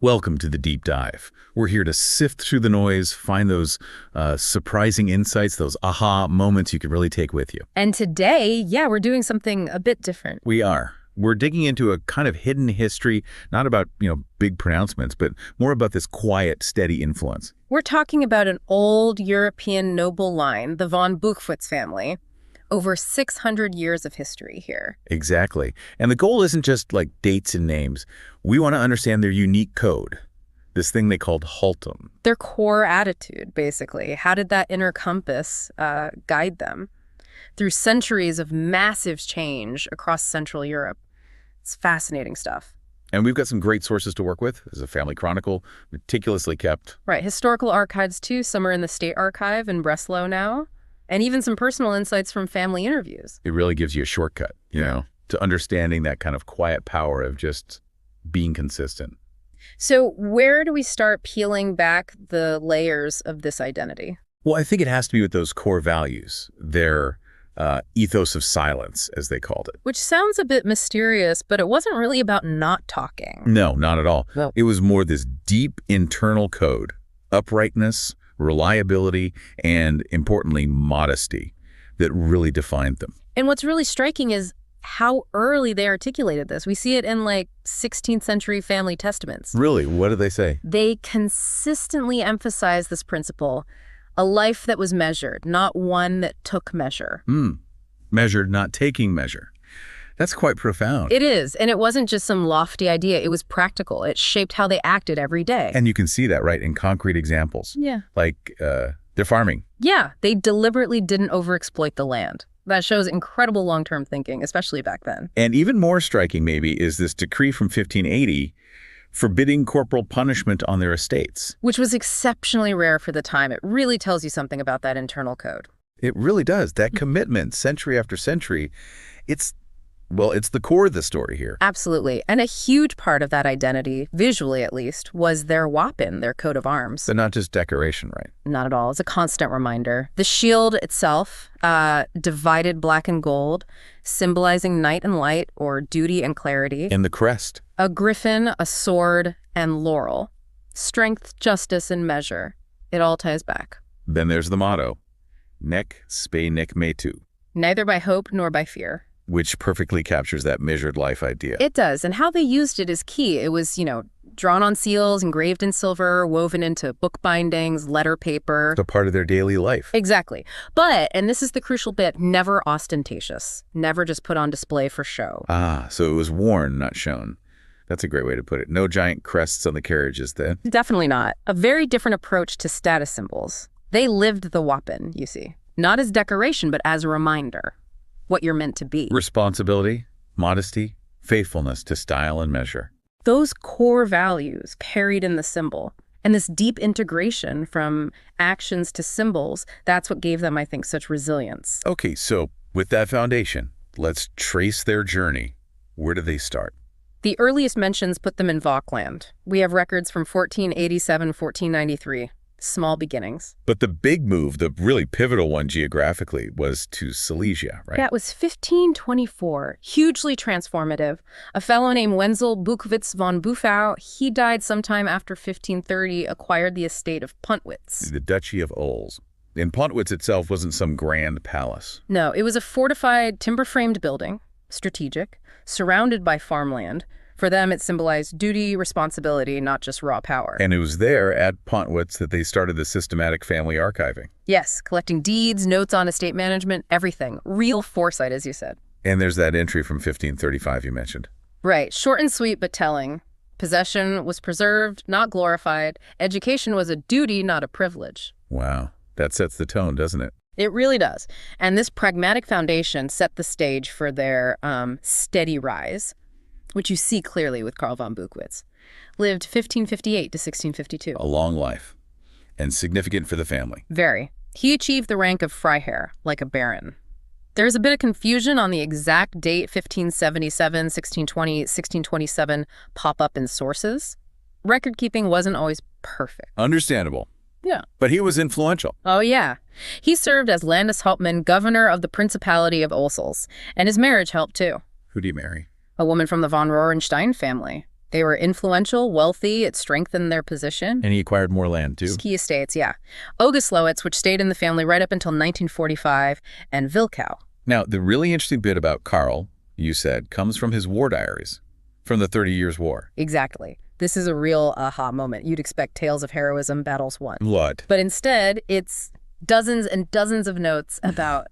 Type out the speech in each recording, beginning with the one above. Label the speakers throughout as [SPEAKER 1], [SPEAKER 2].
[SPEAKER 1] Welcome to the Deep Dive. We're here to sift through the noise, find those surprising insights, those aha moments you can really take with you.
[SPEAKER 2] And today, we're doing something a bit different.
[SPEAKER 1] We are. We're digging into a kind of hidden history, not about, big pronouncements, but more about this quiet, steady influence.
[SPEAKER 2] We're talking about an old European noble line, the von Buchwitz family. Over 600 years of history here.
[SPEAKER 1] Exactly. And the goal isn't just like dates and names. We want to understand their unique code, this thing they called Haltung.
[SPEAKER 2] Their core attitude, basically. How did that inner compass guide them through centuries of massive change across Central Europe? It's fascinating stuff.
[SPEAKER 1] And we've got some great sources to work with. There's a family chronicle, meticulously kept.
[SPEAKER 2] Right. Historical archives, too. Some are in the State Archive in Breslau now. And even some personal insights from family interviews.
[SPEAKER 1] It really gives you a shortcut, to understanding that kind of quiet power of just being consistent.
[SPEAKER 2] So where do we start peeling back the layers of this identity?
[SPEAKER 1] Well, I think it has to be with those core values, their ethos of silence, as they called it.
[SPEAKER 2] Which sounds a bit mysterious, but it wasn't really about not talking.
[SPEAKER 1] No, not at all.
[SPEAKER 2] No.
[SPEAKER 1] It was more this deep internal code, uprightness, reliability, and importantly, modesty that really defined them.
[SPEAKER 2] And what's really striking is how early they articulated this. We see it in 16th century family testaments.
[SPEAKER 1] Really? What did they say?
[SPEAKER 2] They consistently emphasize this principle, a life that was measured, not one that took measure.
[SPEAKER 1] Measured, not taking measure. That's quite profound.
[SPEAKER 2] It is. And it wasn't just some lofty idea. It was practical. It shaped how they acted every day.
[SPEAKER 1] And you can see that, right, in concrete examples.
[SPEAKER 2] Yeah.
[SPEAKER 1] Like their farming.
[SPEAKER 2] Yeah. They deliberately didn't overexploit the land. That shows incredible long-term thinking, especially back then.
[SPEAKER 1] And even more striking, maybe, is this decree from 1580 forbidding corporal punishment on their estates.
[SPEAKER 2] Which was exceptionally rare for the time. It really tells you something about that internal code.
[SPEAKER 1] It really does. That commitment, century after century, it's the core of the story here.
[SPEAKER 2] Absolutely. And a huge part of that identity, visually at least, was their Wappen, their coat of arms.
[SPEAKER 1] So not just decoration, right?
[SPEAKER 2] Not at all. It's a constant reminder. The shield itself, divided black and gold, symbolizing night and light, or duty and clarity.
[SPEAKER 1] And the crest.
[SPEAKER 2] A griffin, a sword, and laurel. Strength, justice, and measure. It all ties back.
[SPEAKER 1] Then there's the motto, Nec spe nec metu.
[SPEAKER 2] Neither by hope nor by fear.
[SPEAKER 1] Which perfectly captures that measured life idea.
[SPEAKER 2] It does, and how they used it is key. It was, drawn on seals, engraved in silver, woven into book bindings, letter paper.
[SPEAKER 1] It's a part of their daily life.
[SPEAKER 2] Exactly. But, and this is the crucial bit, never ostentatious. Never just put on display for show.
[SPEAKER 1] So it was worn, not shown. That's a great way to put it. No giant crests on the carriages then.
[SPEAKER 2] Definitely not. A very different approach to status symbols. They lived the Wappen, you see. Not as decoration, but as a reminder. What you're meant to be.
[SPEAKER 1] Responsibility, modesty, faithfulness to style and measure.
[SPEAKER 2] Those core values carried in the symbol, and this deep integration from actions to symbols, that's what gave them, I think, such resilience.
[SPEAKER 1] Okay, so with that foundation, let's trace their journey. Where do they start?
[SPEAKER 2] The earliest mentions put them in Vauxland. We have records from 1487, 1493. Small beginnings.
[SPEAKER 1] But the big move, the really pivotal one geographically, was to Silesia, right?
[SPEAKER 2] That was 1524, hugely transformative. A fellow named Ernst Buchwitz von Buchwitz, he died sometime after 1530, acquired the estate of Pontwitz.
[SPEAKER 1] The Duchy of Ols. And Pontwitz itself wasn't some grand palace.
[SPEAKER 2] No, it was a fortified, timber-framed building, strategic, surrounded by farmland. For them, it symbolized duty, responsibility, not just raw power.
[SPEAKER 1] And it was there at Pontwitz that they started the systematic family archiving.
[SPEAKER 2] Yes, collecting deeds, notes on estate management, everything. Real foresight, as you said.
[SPEAKER 1] And there's that entry from 1535 you mentioned.
[SPEAKER 2] Right. Short and sweet, but telling. Possession was preserved, not glorified. Education was a duty, not a privilege.
[SPEAKER 1] Wow. That sets the tone, doesn't it?
[SPEAKER 2] It really does. And this pragmatic foundation set the stage for their steady rise, which you see clearly with Karl von Buchwitz. Lived 1558 to 1652.
[SPEAKER 1] A long life. And significant for the family.
[SPEAKER 2] Very. He achieved the rank of Freiherren, like a baron. There's a bit of confusion on the exact date 1577, 1620, 1627 pop up in sources. Record keeping wasn't always perfect.
[SPEAKER 1] Understandable.
[SPEAKER 2] Yeah.
[SPEAKER 1] But he was influential.
[SPEAKER 2] Oh, yeah. He served as Landeshauptmann, governor of the Principality of Osels, and his marriage helped, too.
[SPEAKER 1] Who do you marry?
[SPEAKER 2] A woman from the von Rohrenstein family. They were influential, wealthy, it strengthened their position.
[SPEAKER 1] And he acquired more land, too.
[SPEAKER 2] Ski estates, yeah. Ogoslowitz, which stayed in the family right up until 1945, and Wilkow.
[SPEAKER 1] Now, the really interesting bit about Karl, you said, comes from his war diaries, from the 30 Years' War.
[SPEAKER 2] Exactly. This is a real aha moment. You'd expect tales of heroism, battles won.
[SPEAKER 1] Blood.
[SPEAKER 2] But instead, it's dozens and dozens of notes about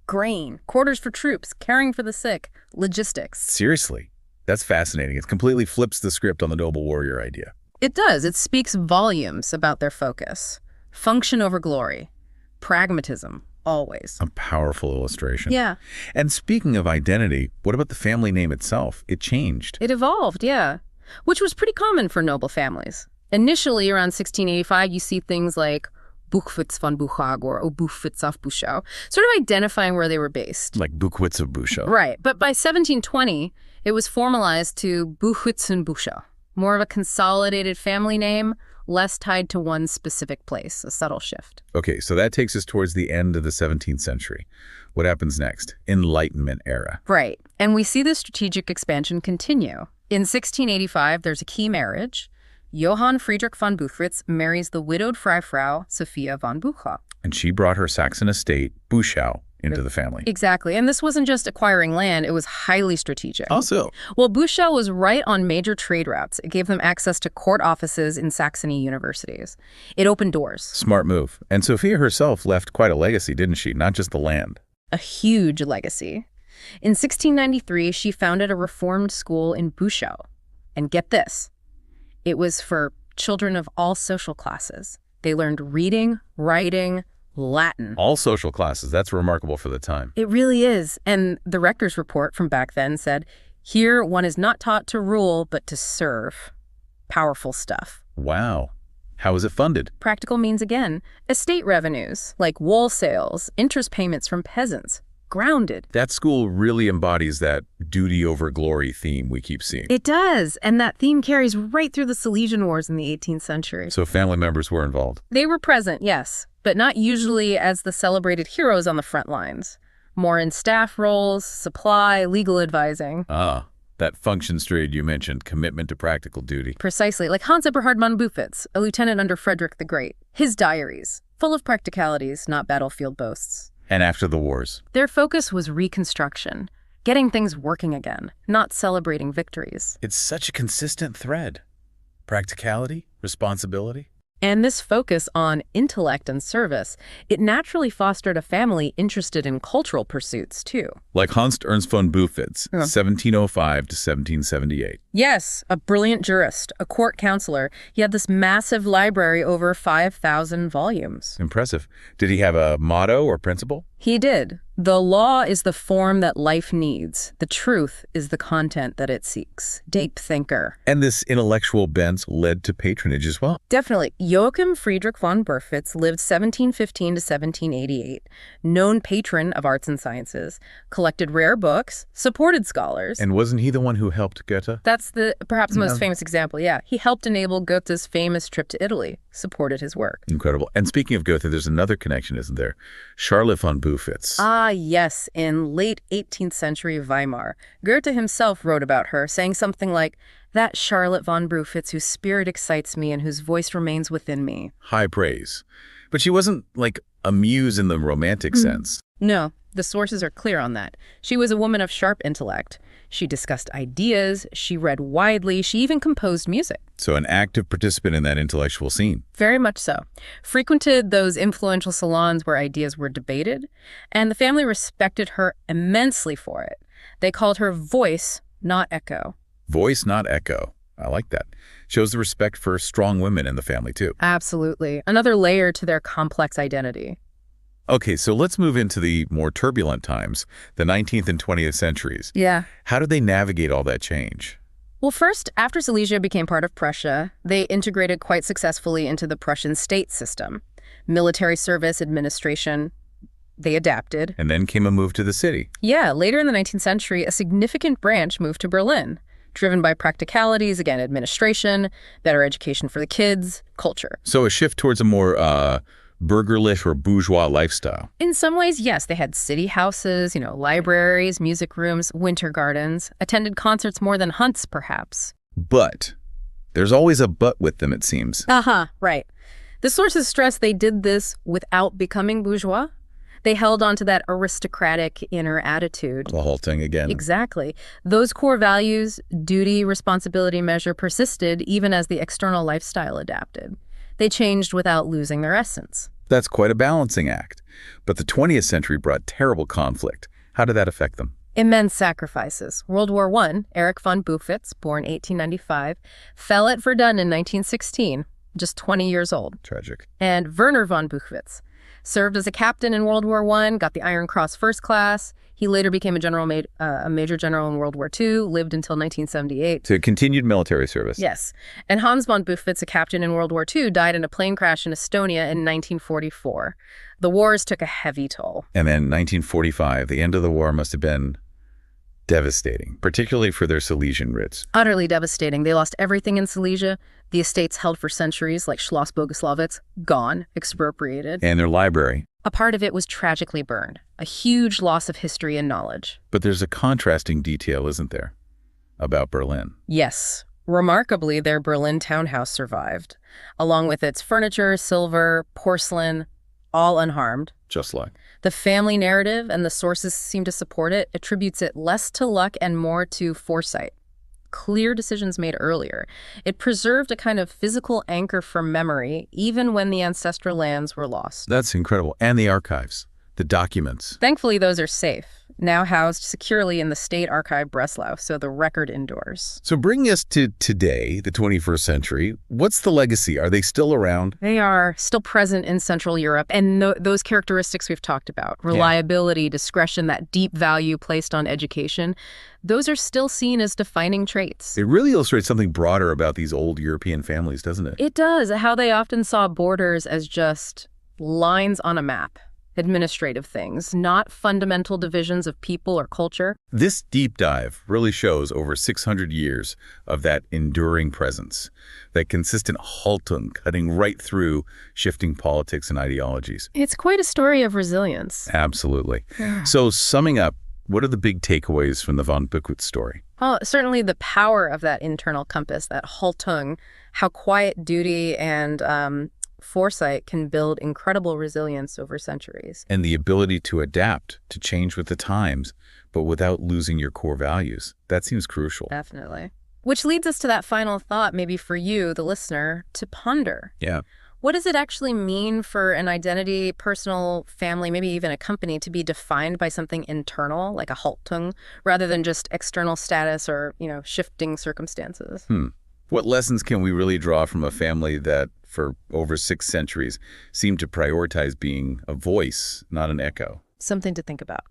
[SPEAKER 2] grain, quarters for troops, caring for the sick, logistics.
[SPEAKER 1] Seriously. That's fascinating. It completely flips the script on the noble warrior idea.
[SPEAKER 2] It does. It speaks volumes about their focus. Function over glory. Pragmatism, always.
[SPEAKER 1] A powerful illustration.
[SPEAKER 2] Yeah.
[SPEAKER 1] And speaking of identity, what about the family name itself? It changed.
[SPEAKER 2] It evolved, yeah. Which was pretty common for noble families. Initially, around 1685, you see things like Buchwitz von Buchwitz or Buchwitz auf Buchau, sort of identifying where they were based.
[SPEAKER 1] Like Buchwitz of Buchau.
[SPEAKER 2] Right. But by 1720, it was formalized to Buchwitz und Buchau, more of a consolidated family name, less tied to one specific place, a subtle shift.
[SPEAKER 1] Okay, so that takes us towards the end of the 17th century. What happens next? Enlightenment era.
[SPEAKER 2] Right. And we see this strategic expansion continue. In 1685, there's a key marriage. Johann Friedrich von Buchwitz marries the widowed Freifrau Sophia von Buchwitz.
[SPEAKER 1] And she brought her Saxon estate, Buchau, into the family.
[SPEAKER 2] Exactly. And this wasn't just acquiring land, it was highly strategic.
[SPEAKER 1] Also,
[SPEAKER 2] Well, Buchau was right on major trade routes. It gave them access to court offices in Saxony universities. It opened doors.
[SPEAKER 1] smart move. And Sophia herself left quite a legacy, didn't she? Not just the land.
[SPEAKER 2] A huge legacy. In 1693, she founded a reformed school in Buchau. And get this, it was for children of all social classes. They learned reading, writing, Latin.
[SPEAKER 1] All social classes. That's remarkable for the time.
[SPEAKER 2] It really is. And the rector's report from back then said, here one is not taught to rule, but to serve. Powerful stuff.
[SPEAKER 1] Wow. How is it funded?
[SPEAKER 2] Practical means again, estate revenues, like wool sales, interest payments from peasants. Grounded.
[SPEAKER 1] That school really embodies that duty over glory theme we keep seeing.
[SPEAKER 2] It does, and that theme carries right through the Silesian Wars in the 18th century.
[SPEAKER 1] So family members were involved.
[SPEAKER 2] They were present, yes, but not usually as the celebrated heroes on the front lines. More in staff roles, supply, legal advising.
[SPEAKER 1] Ah, that functions trade you mentioned, commitment to practical duty.
[SPEAKER 2] Precisely, like Hans Eberhard von Buchwitz, a lieutenant under Frederick the Great. His diaries, full of practicalities, not battlefield boasts.
[SPEAKER 1] And after the wars.
[SPEAKER 2] Their focus was reconstruction, getting things working again, not celebrating victories.
[SPEAKER 1] It's such a consistent thread. Practicality, responsibility.
[SPEAKER 2] And this focus on intellect and service, it naturally fostered a family interested in cultural pursuits, too.
[SPEAKER 1] Like Ernst von Buchwitz,
[SPEAKER 2] Yeah.
[SPEAKER 1] 1705 to 1778.
[SPEAKER 2] Yes, a brilliant jurist, a court counselor. He had this massive library, over 5,000 volumes.
[SPEAKER 1] Impressive. Did he have a motto or principle?
[SPEAKER 2] He did. The law is the form that life needs. The truth is the content that it seeks. Deep thinker.
[SPEAKER 1] And this intellectual bent led to patronage as well.
[SPEAKER 2] Definitely. Joachim Friedrich von Buchwitz lived 1715 to 1788, known patron of arts and sciences, collected rare books, supported scholars.
[SPEAKER 1] And wasn't he the one who helped Goethe?
[SPEAKER 2] That's the perhaps most
[SPEAKER 1] Yeah.
[SPEAKER 2] famous example, yeah. He helped enable Goethe's famous trip to Italy, supported his work.
[SPEAKER 1] Incredible. And speaking of Goethe, there's another connection, isn't there? Charlotte von Buchwitz.
[SPEAKER 2] Ah, yes, in late 18th century Weimar. Goethe himself wrote about her, saying something like, that Charlotte von Buchwitz whose spirit excites me and whose voice remains within me.
[SPEAKER 1] High praise. But she wasn't like a muse in the romantic sense.
[SPEAKER 2] No, the sources are clear on that. She was a woman of sharp intellect. She discussed ideas, she read widely, she even composed music.
[SPEAKER 1] So an active participant in that intellectual scene.
[SPEAKER 2] Very much so. Frequented those influential salons where ideas were debated, and the family respected her immensely for it. They called her voice, not echo.
[SPEAKER 1] Voice, not echo. I like that. Shows the respect for strong women in the family, too.
[SPEAKER 2] Absolutely. Another layer to their complex identity.
[SPEAKER 1] Okay, so let's move into the more turbulent times, the 19th and 20th centuries.
[SPEAKER 2] Yeah.
[SPEAKER 1] How did they navigate all that change?
[SPEAKER 2] Well, first, after Silesia became part of Prussia, they integrated quite successfully into the Prussian state system. Military service, administration, they adapted.
[SPEAKER 1] And then came a move to the city.
[SPEAKER 2] Yeah, later in the 19th century, a significant branch moved to Berlin, driven by practicalities, again, administration, better education for the kids, culture.
[SPEAKER 1] So a shift towards a more burgerlich or bourgeois lifestyle.
[SPEAKER 2] In some ways, yes, they had city houses, libraries, music rooms, winter gardens, attended concerts more than hunts, perhaps.
[SPEAKER 1] But there's always a but with them, it seems.
[SPEAKER 2] Right. The sources stress they did this without becoming bourgeois. They held on to that aristocratic inner attitude.
[SPEAKER 1] The halting again.
[SPEAKER 2] Exactly. Those core values, duty, responsibility, measure, persisted even as the external lifestyle adapted. They changed without losing their essence.
[SPEAKER 1] That's quite a balancing act. But the 20th century brought terrible conflict. How did that affect them?
[SPEAKER 2] Immense sacrifices. World War I, Erich von Buchwitz, born 1895, fell at Verdun in 1916, just 20 years old.
[SPEAKER 1] Tragic.
[SPEAKER 2] And Werner von Buchwitz served as a captain in World War I, got the Iron Cross First Class. He later became a major general in World War II, lived until 1978.
[SPEAKER 1] So continued military service.
[SPEAKER 2] Yes. And Hans von Buchwitz, a captain in World War II, died in a plane crash in Estonia in 1944. The wars took a heavy toll.
[SPEAKER 1] And then 1945, the end of the war must have been devastating, particularly for their Silesian roots.
[SPEAKER 2] Utterly devastating. They lost everything in Silesia. The estates held for centuries, like Schloss Boguslavitz, gone, expropriated.
[SPEAKER 1] And their library.
[SPEAKER 2] A part of it was tragically burned. A huge loss of history and knowledge.
[SPEAKER 1] But there's a contrasting detail, isn't there, about Berlin?
[SPEAKER 2] Yes. Remarkably, their Berlin townhouse survived, along with its furniture, silver, porcelain, all unharmed.
[SPEAKER 1] Just like.
[SPEAKER 2] The family narrative, and the sources seem to support it, attributes it less to luck and more to foresight. Clear decisions made earlier. It preserved a kind of physical anchor for memory, even when the ancestral lands were lost.
[SPEAKER 1] That's incredible. And the archives, the documents.
[SPEAKER 2] Thankfully, those are safe, now housed securely in the State Archive Breslau, so the record endures.
[SPEAKER 1] So bringing us to today, the 21st century, what's the legacy? Are they still around?
[SPEAKER 2] They are still present in Central Europe, and those characteristics we've talked about, reliability, discretion, that deep value placed on education, those are still seen as defining traits.
[SPEAKER 1] It really illustrates something broader about these old European families, doesn't it?
[SPEAKER 2] It does, how they often saw borders as just lines on a map. Administrative things, not fundamental divisions of people or culture.
[SPEAKER 1] This deep dive really shows over 600 years of that enduring presence, that consistent Haltung cutting right through shifting politics and ideologies.
[SPEAKER 2] It's quite a story of resilience.
[SPEAKER 1] Absolutely. So summing up, what are the big takeaways from the von Buchwitz story?
[SPEAKER 2] Well, certainly the power of that internal compass, that Haltung, how quiet duty and foresight can build incredible resilience over centuries.
[SPEAKER 1] And the ability to adapt, to change with the times, but without losing your core values. That seems crucial.
[SPEAKER 2] Definitely. Which leads us to that final thought, maybe for you, the listener, to ponder.
[SPEAKER 1] Yeah.
[SPEAKER 2] What does it actually mean for an identity, personal, family, maybe even a company to be defined by something internal, like a Haltung, rather than just external status or, shifting circumstances?
[SPEAKER 1] What lessons can we really draw from a family that, for over 6 centuries, seemed to prioritize being a voice, not an echo?
[SPEAKER 2] Something to think about.